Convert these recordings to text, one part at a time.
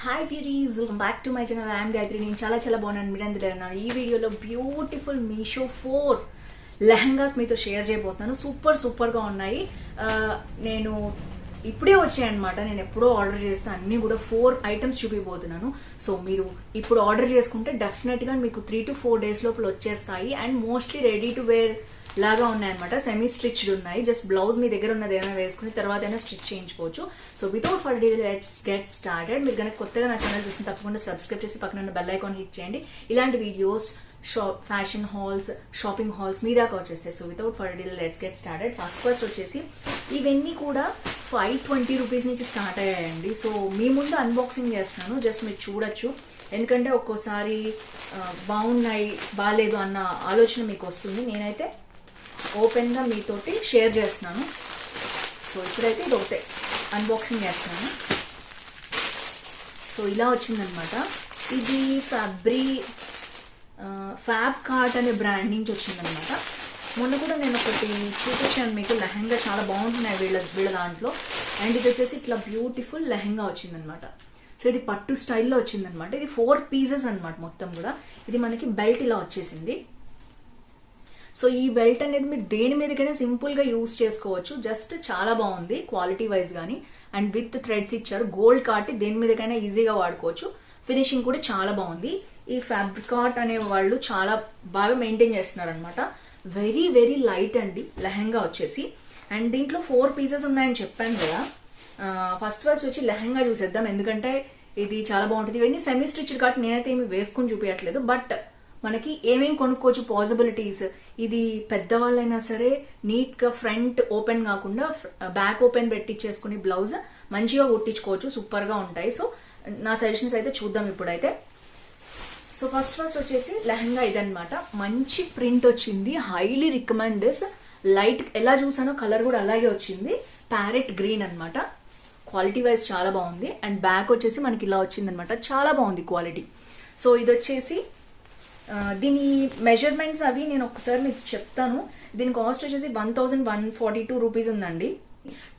Hi beauties, welcome back to my channel. I'm Gayatri. నేను చాలా బాగున్నాను. మీరు అందరూ ఉన్నాను. ఈ వీడియోలో బ్యూటిఫుల్ మీషో 4 లెహంగాస్ మీతో షేర్ చేయబోతున్నాను. సూపర్గా ఉన్నాయి. నేను ఇప్పుడే వచ్చాయన్నమాట. నేను ఎప్పుడో ఆర్డర్ చేస్తే అన్నీ కూడా 4 ఐటమ్స్ చూపిపోతున్నాను. సో మీరు ఇప్పుడు ఆర్డర్ చేసుకుంటే డెఫినెట్గా మీకు 3 to 4 days లోపల వచ్చేస్తాయి. And mostly ready to wear లాగా ఉన్నాయన్నమాట. సెమీ స్టిచ్డ్ ఉన్నాయి. జస్ట్ బ్లౌజ్ మీ దగ్గర ఉన్నది ఏదైనా వేసుకుని తర్వాత అయినా స్టిచ్ చేయించుకోవచ్చు. So without further ado let's get started. మీరు కనుక కొత్తగా నా ఛానల్ చూసిన తప్పకుండా సబ్స్క్రైబ్ చేసి పక్కన ఉన్న బెల్ ఐకాన్ హిట్ చేయండి. ఇలాంటి videos, fashion hauls, shopping hauls మీ దాకా వచ్చేస్తాయి. So without further ado let's get started. First వచ్చేసి ఇవన్నీ కూడా 520 రూపీస్ నుంచి స్టార్ట్ అయ్యాయండి. సో మీ ముందు అన్బాక్సింగ్ చేస్తున్నాను. జస్ట్ మీరు చూడొచ్చు. ఎందుకంటే ఒక్కోసారి బాగున్నాయి బాగాలేదు అన్న ఆలోచన మీకు వస్తుంది. నేనైతే ఓపెన్గా మీతోటి షేర్ చేస్తున్నాను. సో ఇప్పుడైతే ఇది ఒకటే అన్బాక్సింగ్ చేస్తున్నాను. సో ఇలా వచ్చిందనమాట. ఇది ఫ్యాబ్ కార్ట్ అనే బ్రాండ్ నుంచి వచ్చిందనమాట. మొన్న కూడా నేను ఒకటి చూపించాను మీకు. లెహంగా చాలా బాగుంటున్నాయి వీళ్ళ దాంట్లో. అండ్ ఇది వచ్చేసి ఇట్లా బ్యూటిఫుల్ లెహంగా వచ్చిందనమాట. సో ఇది పట్టు స్టైల్లో వచ్చిందనమాట. ఇది 4 pieces అనమాట మొత్తం కూడా. ఇది మనకి బెల్ట్ ఇలా వచ్చేసింది. సో ఈ బెల్ట్ అనేది మీరు దేని మీదకైనా సింపుల్గా యూజ్ చేసుకోవచ్చు. జస్ట్ చాలా బాగుంది క్వాలిటీ వైజ్ కానీ. అండ్ విత్ థ్రెడ్స్ ఇచ్చారు. గోల్డ్ కార్ట్ దేని మీదకైనా ఈజీగా వాడుకోవచ్చు. ఫినిషింగ్ కూడా చాలా బాగుంది. ఈ ఫ్యాబ్రికాట్ అనే వాళ్ళు చాలా బాగా మెయింటైన్ చేస్తున్నారు అనమాట. వెరీ లైట్ అండి లెహంగా వచ్చేసి. అండ్ దీంట్లో 4 pieces ఉన్నాయని చెప్పాను కదా. ఫస్ట్ వచ్చి లెహంగా చూసేద్దాం. ఎందుకంటే ఇది చాలా బాగుంటుంది. ఇవన్నీ సెమీ స్టిచ్డ్ కార్ట్ నేనైతే ఏమి వేసుకుని చూపించట్లేదు. బట్ మనకి ఏమేమి కొనుక్కోవచ్చు పాసిబిలిటీస్. ఇది పెద్దవాళ్ళైనా సరే నీట్గా ఫ్రంట్ ఓపెన్ కాకుండా బ్యాక్ ఓపెన్ పెట్టించేసుకుని బ్లౌజ్ మంచిగా కుట్టించుకోవచ్చు. సూపర్గా ఉంటాయి. సో నా సజెషన్స్ అయితే చూద్దాం ఇప్పుడైతే. సో ఫస్ట్ వచ్చేసి లెహంగా ఇదనమాట. మంచి ప్రింట్ వచ్చింది. Highly recommend this. లైట్ ఎలా చూసానో కలర్ కూడా అలాగే వచ్చింది. ప్యారెట్ గ్రీన్ అనమాట. క్వాలిటీ వైజ్ చాలా బాగుంది. అండ్ బ్యాక్ వచ్చేసి మనకి ఇలా వచ్చింది అనమాట. చాలా బాగుంది క్వాలిటీ. సో ఇది వచ్చేసి దీని మెజర్మెంట్స్ అవి నేను ఒకసారి మీకు చెప్తాను. దీని కాస్ట్ వచ్చేసి 1142 రూపీస్ ఉందండి.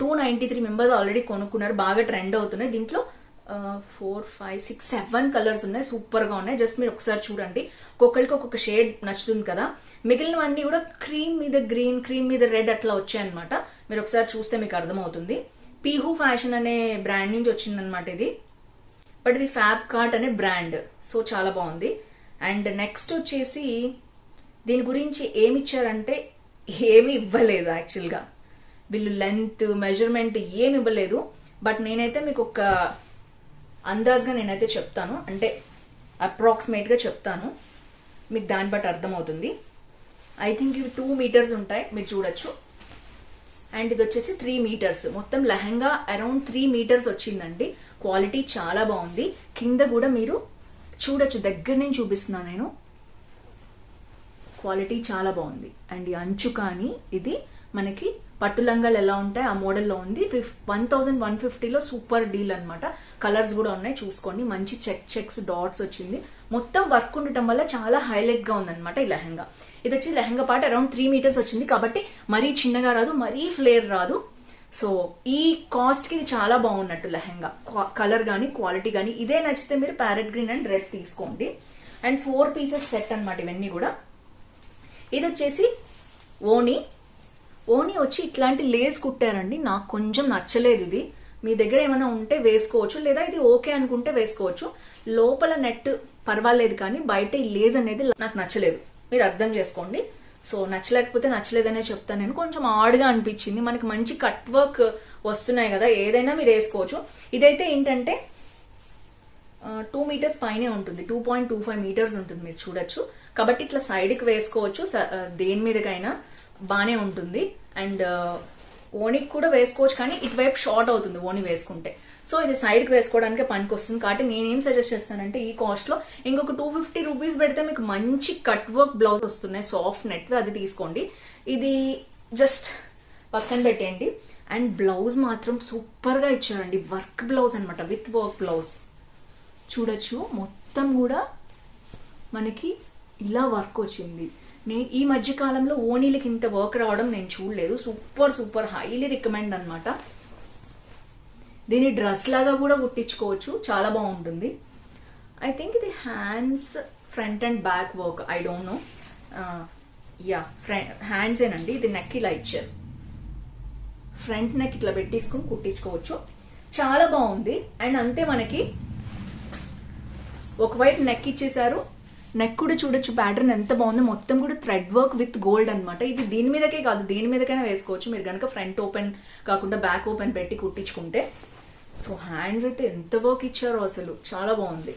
293 మెంబర్స్ ఆల్రెడీ కొనుక్కున్నారు. బాగా ట్రెండ్ అవుతున్నాయి. దీంట్లో 4, 5, 6, 7 కలర్స్ ఉన్నాయి. సూపర్గా ఉన్నాయి. జస్ట్ మీరు ఒకసారి చూడండి. ఒక్కొక్కరికి ఒక్కొక్క షేడ్ నచ్చుతుంది కదా. మిగిలినవన్నీ కూడా క్రీమ్ మీద గ్రీన్, క్రీమ్ మీద రెడ్ అట్లా వచ్చాయన్నమాట. మీరు ఒకసారి చూస్తే మీకు అర్థమవుతుంది. పీహూ ఫ్యాషన్ అనే బ్రాండ్ నుంచి వచ్చిందనమాట ఇది. బట్ ఇది ఫ్యాబ్ కార్ట్ అనే బ్రాండ్. సో చాలా బాగుంది. అండ్ నెక్స్ట్ వచ్చేసి దీని గురించి ఏమి ఇచ్చారంటే ఏమి ఇవ్వలేదు యాక్చువల్గా. వీళ్ళు లెంత్ మెజర్మెంట్ ఏమి ఇవ్వలేదు. బట్ నేనైతే మీకు ఒక అందాజ్గా నేనైతే చెప్తాను. అంటే అప్రాక్సిమేట్గా చెప్తాను. మీకు దాన్ని బట్టి అర్థమవుతుంది. ఐ థింక్ ఇవి 2 meters ఉంటాయి. మీరు చూడొచ్చు. అండ్ ఇది వచ్చేసి 3 meters. మొత్తం లెహంగా అరౌండ్ 3 meters వచ్చిందండి. క్వాలిటీ చాలా బాగుంది. కింద కూడా మీరు చూడొచ్చు. దగ్గర నుంచి చూపిస్తున్నాను నేను. క్వాలిటీ చాలా బాగుంది. అండ్ ఈ అంచు కానీ ఇది మనకి పట్టు లంగాలు ఎలా ఉంటాయి ఆ మోడల్లో ఉంది. 1150లో సూపర్ డీల్ అనమాట. కలర్స్ కూడా ఉన్నాయి చూసుకోండి. మంచి చెక్స్ డాట్స్ వచ్చింది. మొత్తం వర్క్ ఉండటం వల్ల చాలా హైలైట్ గా ఉందన్నమాట ఈ లెహంగా. ఇది వచ్చి లెహంగా పార్ట్ అరౌండ్ 3 meters వచ్చింది. కాబట్టి మరీ చిన్నగా రాదు, మరీ ఫ్లేర్ రాదు. సో ఈ కాస్ట్ కి ఇది చాలా బాగున్నట్టు లెహంగా. కలర్ కానీ క్వాలిటీ కానీ ఇదే నచ్చితే మీరు ప్యారెట్ గ్రీన్ అండ్ రెడ్ తీసుకోండి. అండ్ 4 pieces సెట్ అనమాట ఇవన్నీ కూడా. ఇది వచ్చేసి ఓనీ వచ్చి ఇట్లాంటి లేస్ కుట్టారండి. నాకు కొంచెం నచ్చలేదు ఇది. మీ దగ్గర ఏమైనా ఉంటే వేసుకోవచ్చు, లేదా ఇది ఓకే అనుకుంటే వేసుకోవచ్చు. లోపల నెట్ పర్వాలేదు కానీ బయట ఈ లేస్ అనేది నాకు నచ్చలేదు. మీరు అర్థం చేసుకోండి. సో నచ్చలేకపోతే నచ్చలేదనే చెప్తాను నేను. కొంచెం ఆడ్గా అనిపించింది. మనకి మంచి కట్ వర్క్ వస్తున్నాయి కదా, ఏదైనా మీరు వేసుకోవచ్చు. ఇదైతే ఏంటంటే 2 meters పైనే ఉంటుంది. 2.25 meters ఉంటుంది. మీరు చూడొచ్చు. కాబట్టి ఇట్లా సైడ్కి వేసుకోవచ్చు. దేని మీదకైనా బాగానే ఉంటుంది. అండ్ ఓనికి కూడా వేసుకోవచ్చు కానీ ఇటువైపు షార్ట్ అవుతుంది ఓని వేసుకుంటే. సో ఇది సైడ్కి వేసుకోవడానికి పనికి వస్తుంది. కాబట్టి నేనేం సజెస్ట్ చేస్తానంటే ఈ కాస్ట్లో ఇంకొక 250 రూపీస్ పెడితే మీకు మంచి కట్ వర్క్ బ్లౌజ్ వస్తున్నాయి. సాఫ్ట్ నెట్ అది తీసుకోండి. ఇది జస్ట్ పక్కన పెట్టేయండి. అండ్ బ్లౌజ్ మాత్రం సూపర్గా ఇచ్చారండి. వర్క్ బ్లౌజ్ అనమాట. విత్ వర్క్ బ్లౌజ్ చూడొచ్చు. మొత్తం కూడా మనకి ఇలా వర్క్ వచ్చింది. నేను ఈ మధ్య కాలంలో ఓనీలకి ఇంత వర్క్ రావడం నేను చూడలేదు. సూపర్ హైలీ రికమెండ్ అనమాట. దీని డ్రెస్ లాగా కూడా కుట్టించుకోవచ్చు, చాలా బాగుంటుంది. ఐ థింక్ ఇది hands front and back work, I don't know. Yeah hands ఏనండి. ఇది నెక్ ఇలా ఇచ్చారు, ఫ్రంట్ నెక్ ఇట్లా పెట్టేసుకుని కుట్టించుకోవచ్చు, చాలా బాగుంది. అండ్ అంతే మనకి ఒకవైపు నెక్ ఇచ్చేసారు, నెక్ కూడా చూడొచ్చు ప్యాటర్న్ ఎంత బాగుంది, మొత్తం కూడా థ్రెడ్ వర్క్ విత్ గోల్డ్ అనమాట. ఇది దీని మీదకే కాదు, దేని మీదకైనా వేసుకోవచ్చు మీరు కనుక ఫ్రంట్ ఓపెన్ కాకుండా బ్యాక్ ఓపెన్ పెట్టి కుట్టించుకుంటే. సో హ్యాండ్స్ అయితే ఎంత వర్క్ ఇచ్చారో అసలు, చాలా బాగుంది.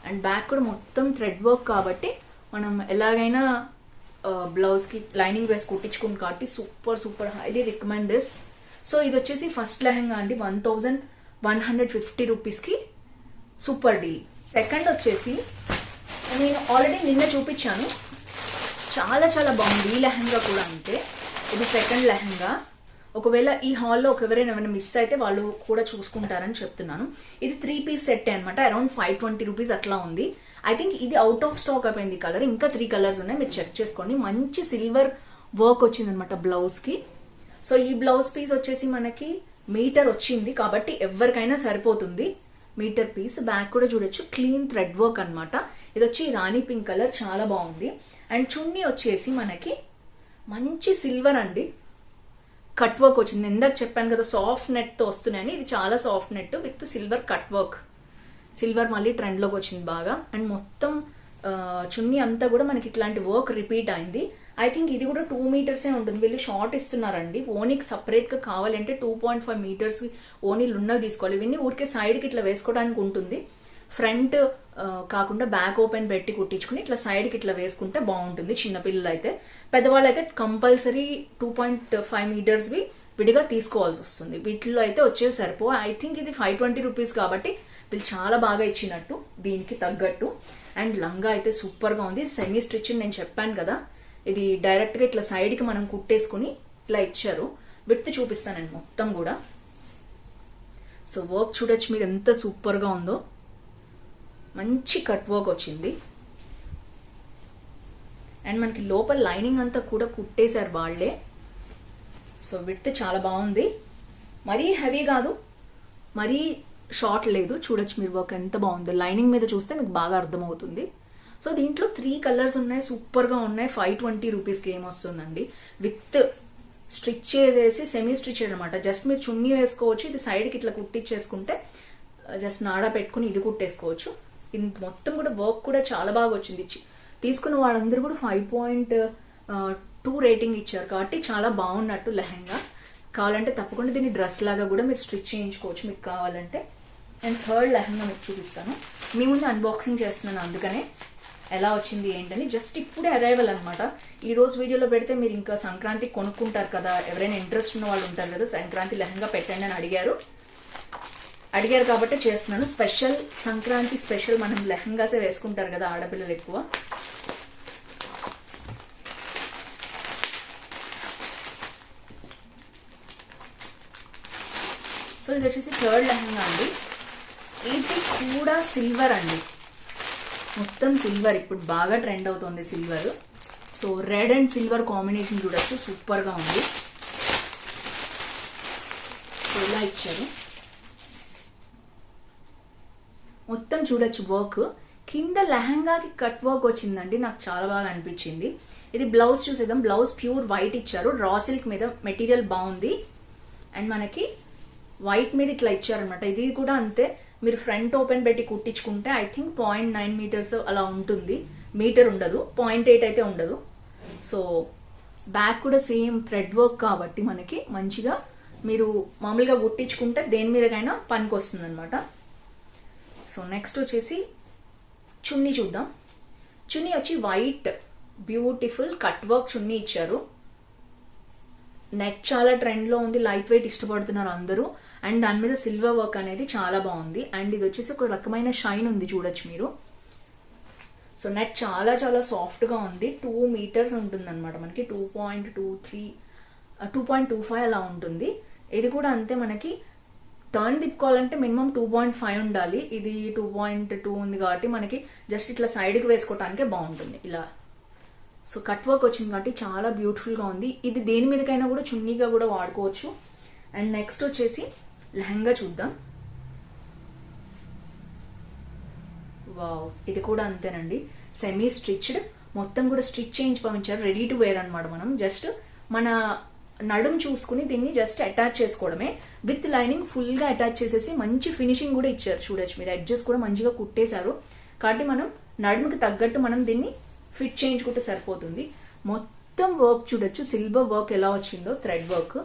అండ్ బ్యాక్ కూడా మొత్తం థ్రెడ్ వర్క్ కాబట్టి మనం ఎలాగైనా బ్లౌజ్కి లైనింగ్ వేసి కుట్టించుకుని కాబట్టి super super, highly recommend this. So ఇది వచ్చేసి ఫస్ట్ లెహంగా అండి, 1150 రూపీస్కి సూపర్ డీల్. సెకండ్ వచ్చేసి నేను ఆల్రెడీ నిన్న చూపించాను, చాలా చాలా బాగుంది ఈ లెహంగా కూడా. అంతే ఇది సెకండ్ లెహంగా. ఒకవేళ ఈ హాల్లో ఎవరైనా మిస్ అయితే వాళ్ళు కూడా చూసుకుంటారని చెప్తున్నాను. ఇది 3 పీస్ సెట్ అనమాట, అరౌండ్ 520 రూపీస్ అట్లా ఉంది. ఐ థింక్ ఇది అవుట్ ఆఫ్ స్టాక్ అయిపోయింది కలర్, ఇంకా 3 కలర్స్ ఉన్నాయి, మీరు చెక్ చేసుకోండి. మంచి సిల్వర్ వర్క్ వచ్చింది అనమాట బ్లౌజ్కి. సో ఈ బ్లౌజ్ పీస్ వచ్చేసి మనకి మీటర్ వచ్చింది కాబట్టి ఎవరికైనా సరిపోతుంది, మీటర్ పీస్. బ్యాక్ కూడా చూడొచ్చు, క్లీన్ థ్రెడ్ వర్క్ అనమాట. ఇది వచ్చి రాణి పింక్ కలర్, చాలా బాగుంది. అండ్ చున్నీ వచ్చేసి మనకి మంచి సిల్వర్ అండి, కట్ వర్క్ వచ్చింది. ఇందాక చెప్పాను కదా సాఫ్ట్ నెట్తో వస్తున్నాయని, ఇది చాలా soft net with silver cut work. Silver మళ్ళీ ట్రెండ్లోకి వచ్చింది బాగా. అండ్ మొత్తం చున్నీ అంతా కూడా మనకి ఇట్లాంటి వర్క్ రిపీట్ అయింది. ఐ థింక్ ఇది కూడా 2 మీటర్సే ఉంటుంది, వీళ్ళు షార్ట్ ఇస్తున్నారండి. ఓనీకి సపరేట్గా కావాలంటే 2.5 మీటర్స్ ఓనీలు ఉన్నవి తీసుకోవాలి. ఇవన్నీ ఊరికే సైడ్కి ఇట్లా వేసుకోవడానికి ఉంటుంది. ఫ్రంట్ కాకుండా బ్యాక్ ఓపెన్ పెట్టి కుట్టించుకుని ఇట్లా సైడ్కి ఇట్లా వేసుకుంటే బాగుంటుంది. చిన్నపిల్లలు అయితే, పెద్దవాళ్ళు అయితే కంపల్సరీ 2.5 మీటర్స్వి విడిగా తీసుకోవాల్సి వస్తుంది. వీటిలో అయితే వచ్చేవి సరిపో. ఐ థింక్ ఇది 520 రూపీస్ కాబట్టి వీళ్ళు చాలా బాగా ఇచ్చినట్టు దీనికి తగ్గట్టు. అండ్ లంగా అయితే సూపర్గా ఉంది, సెమీ స్టిచ్ నేను చెప్పాను కదా. ఇది డైరెక్ట్గా ఇట్లా సైడ్కి మనం కుట్టేసుకుని ఇలా ఇచ్చారు. విత్ చూపిస్తానండి మొత్తం కూడా. సో వర్క్ చూడొచ్చు మీరు ఎంత సూపర్గా ఉందో, మంచి కట్ వర్క్ వచ్చింది. అండ్ మనకి లోపల లైనింగ్ అంతా కూడా కుట్టేశారు వాళ్ళే. సో విత్ చాలా బాగుంది, మరీ హెవీ కాదు, మరీ షార్ట్ లేదు. చూడొచ్చు మీరు వర్క్ ఎంత బాగుందో, లైనింగ్ మీద చూస్తే మీకు బాగా అర్థమవుతుంది. సో దీంట్లో 3 కలర్స్ ఉన్నాయి, సూపర్గా ఉన్నాయి. 520 రూపీస్కి ఏమొస్తుందండి, విత్ స్టిచ్ చేసేసి సెమీ స్టిచ్ అనమాట. జస్ట్ మీరు చున్నీ వేసుకోవచ్చు, ఇది సైడ్కి ఇట్లా కుట్టించేసుకుంటే జస్ట్ నాడా పెట్టుకుని ఇది కుట్టేసుకోవచ్చు. ఇది మొత్తం కూడా వర్క్ కూడా చాలా బాగా వచ్చింది. తీసుకున్న వాళ్ళందరూ కూడా 5.2 రేటింగ్ ఇచ్చారు కాబట్టి చాలా బాగున్నట్టు లెహంగా. కావాలంటే తప్పకుండా దీన్ని డ్రెస్ లాగా కూడా మీరు స్టిచ్ చేయించుకోవచ్చు మీకు కావాలంటే. అండ్ థర్డ్ లెహంగా మీకు చూపిస్తాను, మీ ముందు అన్బాక్సింగ్ చేస్తున్నాను, అందుకనే ఎలా వచ్చింది ఏంటని. జస్ట్ ఇప్పుడే అరైవల్ అనమాట. ఈ రోజు వీడియోలో పెడితే మీరు ఇంకా సంక్రాంతికి కొనుక్కుంటారు కదా, ఎవరైనా ఇంట్రెస్ట్ ఉన్న వాళ్ళు ఉంటారు కదా, సంక్రాంతి లెహంగా పెట్టండి అని అడిగారు కాబట్టి చేస్తున్నాను. స్పెషల్ సంక్రాంతి స్పెషల్, మనం లెహంగాసే వేసుకుంటారు కదా ఆడపిల్లలు ఎక్కువ. సో ఇది వచ్చేసి థర్డ్ లెహంగా అండి. ఇది కూడా సిల్వర్ అండి, మొత్తం సిల్వర్. ఇప్పుడు బాగా ట్రెండ్ అవుతుంది silver. So red and silver combination చూడొచ్చు, సూపర్గా ఉంది. సో ఇలా ఇచ్చారు, మొత్తం చూడొచ్చు వర్క్. కింద లెహంగాకి కట్ వర్క్ వచ్చిందండి, నాకు చాలా బాగా అనిపించింది. ఇది బ్లౌజ్ చూసేద్దాం. బ్లౌజ్ ప్యూర్ వైట్ ఇచ్చారు, రా సిల్క్ మీద మెటీరియల్ బాగుంది. అండ్ మనకి వైట్ మీద ఇట్లా ఇచ్చారనమాట. ఇది కూడా అంతే, మీరు ఫ్రంట్ ఓపెన్ పెట్టి కుట్టించుకుంటే ఐ థింక్ 0.9 మీటర్స్ అలా ఉంటుంది, మీటర్ ఉండదు, 0.8 అయితే ఉండదు. సో బ్యాక్ కూడా సేమ్ థ్రెడ్ వర్క్ కాబట్టి మనకి మంచిగా మీరు మామూలుగా కుట్టించుకుంటే దేని మీదకైనా పనికి వస్తుంది అనమాట. సో నెక్స్ట్ వచ్చేసి చున్నీ చూద్దాం. చున్నీ వచ్చి వైట్ బ్యూటిఫుల్ కట్ వర్క్ చున్నీ ఇచ్చారు. నెట్ చాలా ట్రెండ్లో ఉంది, లైట్ వెయిట్ ఇష్టపడుతున్నారు అందరూ. అండ్ దాని మీద సిల్వర్ వర్క్ అనేది చాలా బాగుంది. అండ్ ఇది వచ్చేసి ఒక రకమైన షైన్ ఉంది, చూడొచ్చు మీరు. సో నెట్ చాలా చాలా సాఫ్ట్గా ఉంది. 2 మీటర్స్ ఉంటుంది అనమాట మనకి, 2.25 అలా ఉంటుంది. ఇది కూడా అంతే, మనకి టర్న్ తిప్పుకోవాలంటే మినిమం 2.5 ఉండాలి. ఇది 2.2 ఉంది కాబట్టి మనకి జస్ట్ ఇట్లా సైడ్కి వేసుకోవటానికే బాగుంటుంది ఇలా. సో కట్ వర్క్ వచ్చింది కాబట్టి చాలా బ్యూటిఫుల్గా ఉంది. ఇది దేని మీదకైనా కూడా చున్నీగా కూడా వాడుకోవచ్చు. అండ్ నెక్స్ట్ వచ్చేసి లెహంగా చూద్దాం. వావ్, ఇది కూడా అంతేనండి, సెమీ స్టిచ్డ్, మొత్తం కూడా స్టిచ్ చేయించి పంపించారు. రెడీ టు వేర్ అనమాట. మనం జస్ట్ మన నడుం చూసుకుని దీన్ని జస్ట్ అటాచ్ చేసుకోవడమే. విత్ లైనింగ్ ఫుల్ గా అటాచ్ చేసేసి మంచి ఫినిషింగ్ కూడా ఇచ్చారు. చూడొచ్చు మీరు, ఎడ్జెస్ కూడా మంచిగా కుట్టేశారు. కాబట్టి మనం నడుముకి తగ్గట్టు మనం దీన్ని ఫిట్ చేయించుకుంటే సరిపోతుంది. మొత్తం వర్క్ చూడొచ్చు, సిల్వర్ వర్క్ ఎలా వచ్చిందో, థ్రెడ్ వర్క్.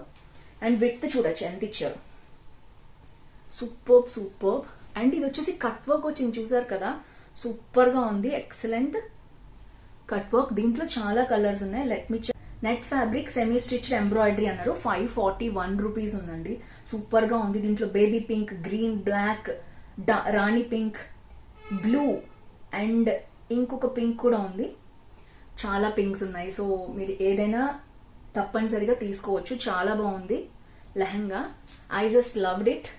అండ్ విడ్త్ చూడొచ్చు ఎంత ఇచ్చారు, సూపర్ సూపర్. అండ్ ఇది వచ్చేసి కట్ వర్క్ వచ్చింది, చూసారు కదా, సూపర్ గా ఉంది, ఎక్సలెంట్ కట్ వర్క్. దీంట్లో చాలా కలర్స్ ఉన్నాయి. Let me check. Net fabric semi stitched embroidery అన్నారు. 541 రూపీస్ ఉందండి. సూపర్ గా ఉంది. దీంట్లో baby pink, green, black, rani pink, blue and ఇంకొక పింక్ కూడా ఉంది. చాలా పింక్స్ ఉన్నాయి. సో మీరు ఏదైనా తప్పనిసరిగా తీసుకోవచ్చు. చాలా బాగుంది lehenga. I just loved it.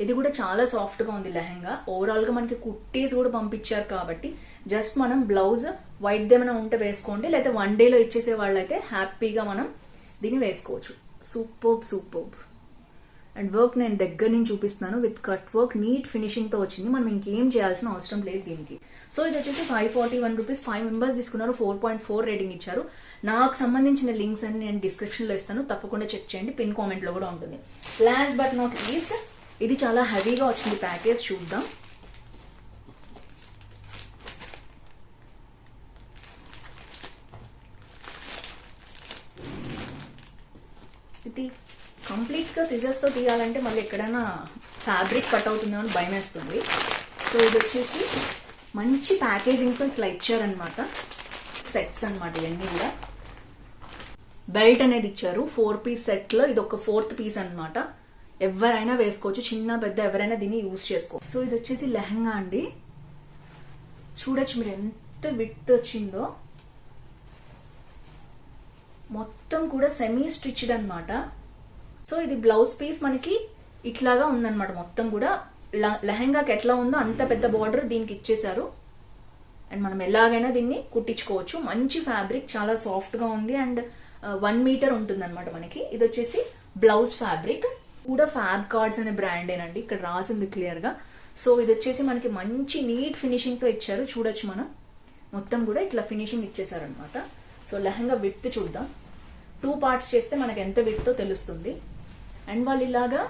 ఇది కూడా చాలా సాఫ్ట్ గా ఉంది లెహంగా. ఓవరాల్ గా మనకి కుట్టీస్ కూడా పంపించారు కాబట్టి జస్ట్ మనం బ్లౌజ్ వైట్ ఏమైనా ఉంటే వేసుకోండి, లేకపోతే 1 డేలో ఇచ్చేసే వాళ్ళు అయితే హ్యాపీగా మనం దీన్ని వేసుకోవచ్చు. Super super. అండ్ వర్క్ నేను దగ్గర నుంచి చూపిస్తున్నాను. With cut work, neat finishing తో వచ్చింది. మనం ఇంకేం చేయాల్సిన అవసరం లేదు దీనికి. సో ఇది వచ్చేసి 541 రూపీస్. 5 మెంబర్స్ తీసుకున్నారు. 4.4 రేటింగ్ ఇచ్చారు. నాకు సంబంధించిన లింక్స్ అన్ని నేను డిస్క్రిప్షన్ లో ఇస్తాను, తప్పకుండా చెక్ చేయండి. పిన్ కామెంట్ లో కూడా ఉంటుంది. లాస్ట్ బట్ నాట్ లీస్ట్, ఇది చాలా హెవీగా వచ్చింది ప్యాకేజ్. చూద్దాం. ఇది కంప్లీట్ గా సిజర్స్ తో తీయాలంటే మళ్ళీ ఎక్కడైనా ఫ్యాబ్రిక్ కట్ అవుతుందేమో అని భయం వేస్తుంది. సో ఇది వచ్చేసి మంచి ప్యాకేజింగ్ తో ఇట్లా ఇచ్చారనమాట. సెట్స్ అనమాట ఇవన్నీ కూడా. బెల్ట్ అనేది ఇచ్చారు 4 పీస్ సెట్ లో. ఇది ఒక 4th పీస్ అనమాట. ఎవరైనా వేసుకోవచ్చు, చిన్న పెద్ద ఎవరైనా దీన్ని యూజ్ చేసుకోవచ్చు. సో ఇది వచ్చేసి లెహంగా అండి. చూడొచ్చు మీరు ఎంత విడ్త్ వచ్చిందో. మొత్తం కూడా సెమీ స్టిచ్డ్ అనమాట. సో ఇది బ్లౌజ్ పీస్ మనకి ఇట్లాగా ఉందన్నమాట. మొత్తం కూడా లెహంగాకి ఎట్లా ఉందో అంత పెద్ద బార్డర్ దీనికి ఇచ్చేసారు. అండ్ మనం ఎలాగైనా దీన్ని కుట్టించుకోవచ్చు. మంచి ఫ్యాబ్రిక్, చాలా సాఫ్ట్ గా ఉంది. అండ్ 1 మీటర్ ఉంటుంది అనమాట మనకి. ఇది వచ్చేసి బ్లౌజ్ ఫ్యాబ్రిక్ కూడా. ఫ్యాబ్ కార్డ్స్ అనే బ్రాండేనండి, ఇక్కడ రాసింది క్లియర్ గా. సో ఇది వచ్చేసి మనకి మంచి నీట్ ఫినిషింగ్ తో ఇచ్చారు. చూడొచ్చు మనం మొత్తం కూడా ఇట్లా ఫినిషింగ్ ఇచ్చేసారు అనమాట. సో లెహంగా విడ్త్ చూద్దాం. 2 పార్ట్స్ చేస్తే మనకి ఎంత విడ్తో తెలుస్తుంది. అండ్ వాళ్ళు ఇలాగా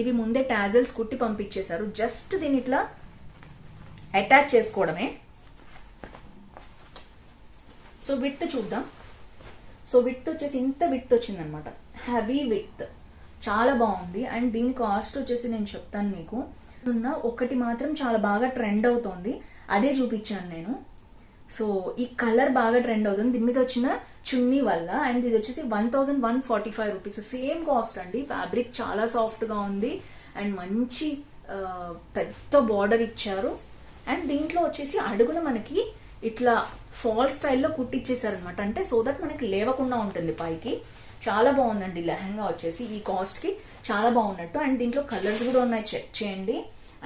ఇవి ముందే టాజల్స్ కుట్టి పంపించేశారు. జస్ట్ దీన్ని ఇట్లా అటాచ్ చేసుకోవడమే. సో విడ్త్ చూద్దాం. సో విడ్త్ వచ్చేసి ఇంత విడ్త్ వచ్చింది అనమాట. హెవీ విడ్త్, చాలా బాగుంది. అండ్ దీని కాస్ట్ వచ్చేసి నేను చెప్తాను మీకు. ఒకటి మాత్రం చాలా బాగా ట్రెండ్ అవుతోంది, అదే చూపించాను నేను. సో ఈ కలర్ బాగా ట్రెండ్ అవుతుంది దీని మీద వచ్చిన చున్నీ వల్ల. అండ్ ఇది వచ్చేసి 1145 రూపీస్. సేమ్ కాస్ట్ అండి. ఫ్యాబ్రిక్ చాలా సాఫ్ట్ గా ఉంది. అండ్ మంచి పెద్ద బార్డర్ ఇచ్చారు. అండ్ దీంట్లో వచ్చేసి అడుగున మనకి ఇట్లా ఫాల్ స్టైల్లో కుట్టిచ్చేసారు అనమాట. అంటే సో దట్ మనకి లేవకుండా ఉంటుంది పైకి. చాలా బాగుందండి లెహంగా వచ్చేసి. ఈ కాస్ట్ కి చాలా బాగున్నట్టు. అండ్ దీంట్లో కలర్స్ కూడా ఉన్నాయి, చెక్ చేయండి.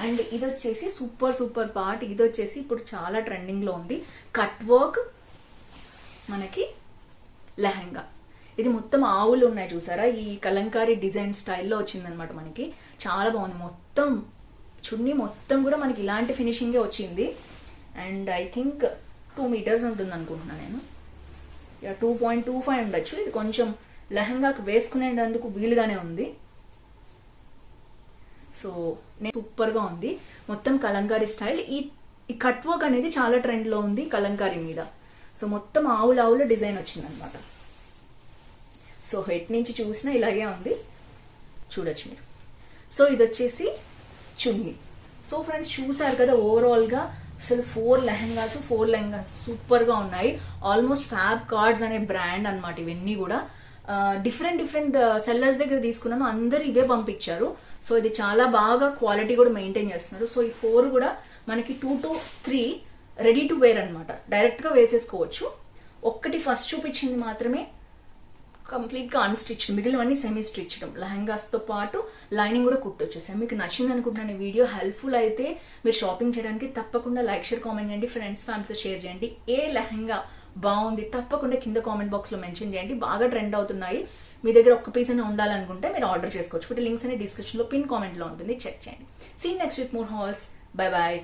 అండ్ ఇది వచ్చేసి సూపర్ సూపర్ పార్ట్. ఇది వచ్చేసి ఇప్పుడు చాలా ట్రెండింగ్ లో ఉంది. కట్ వర్క్ మనకి లెహంగా. ఇది మొత్తం ఆవులు ఉన్నాయి చూసారా, ఈ కలంకారీ డిజైన్ స్టైల్లో వచ్చిందనమాట మనకి. చాలా బాగుంది. మొత్తం చున్నీ మొత్తం కూడా మనకి ఇలాంటి ఫినిషింగే వచ్చింది. అండ్ ఐ థింక్ 2 మీటర్స్ ఉంటుంది అనుకుంటున్నాను నేను. 2.25 ఉండొచ్చు. ఇది కొంచెం లెహంగాకి వేసుకునేందుకు వీలుగానే ఉంది. సో సూపర్ గా ఉంది. మొత్తం కలంకారీ స్టైల్. ఈ కట్ వర్క్ అనేది చాలా ట్రెండ్ లో ఉంది కలంకారీ మీద. సో మొత్తం ఆవుల డిజైన్ వచ్చింది అనమాట. సో హెడ్ నుంచి చూసినా ఇలాగే ఉంది, చూడొచ్చు మీరు. సో ఇది వచ్చేసి చున్నీ. సో ఫ్రెండ్స్ చూసారు కదా, ఓవరాల్ గా అసలు 4 లెహంగాస్ సూపర్ గా ఉన్నాయి. ఆల్మోస్ట్ ఫ్యాబ్ కార్డ్స్ అనే బ్రాండ్ అనమాట ఇవన్నీ కూడా. డిఫరెంట్ సెల్లర్స్ దగ్గర తీసుకున్నాను, అందరు ఇవే పంపించారు. సో ఇది చాలా బాగా క్వాలిటీ కూడా మెయింటైన్ చేస్తున్నారు. సో ఈ 4 కూడా మనకి 2 to 3 రెడీ టు వేర్ అనమాట. డైరెక్ట్ గా వేసేసుకోవచ్చు. ఒక్కటి ఫస్ట్ చూపించింది మాత్రమే కంప్లీట్ గా అన్స్టిచ్డ్, మిగిలినవన్నీ సెమీ స్టిచ్డ్. లెహంగాస్ తో పాటు లైనింగ్ కూడా కుట్టొచ్చేసాయి. మీకు నచ్చింది అనుకుంటున్నాను ఈ వీడియో. హెల్ప్ఫుల్ అయితే మీరు షాపింగ్ చేయడానికి తప్పకుండా లైక్, షేర్, కామెంట్ చేయండి. ఫ్రెండ్స్, ఫ్యామిలీతో షేర్ చేయండి. ఏ లెహంగా బాగుంది తప్పకుండా కింద కామెంట్ బాక్స్ లో మెన్షన్ చేయండి. బాగా ట్రెండ్ అవుతున్నాయి. మీ దగ్గర ఒక్క పీస్ అయినా ఉండాలనుకుంటే మీరు ఆర్డర్ చేసుకోవచ్చు. ఇప్పుడు లింక్స్ అనే డిస్క్రిప్షన్లో పిన్ కామెంట్లో ఉంటుంది, చెక్ చేయండి. See next with more hauls. Bye bye.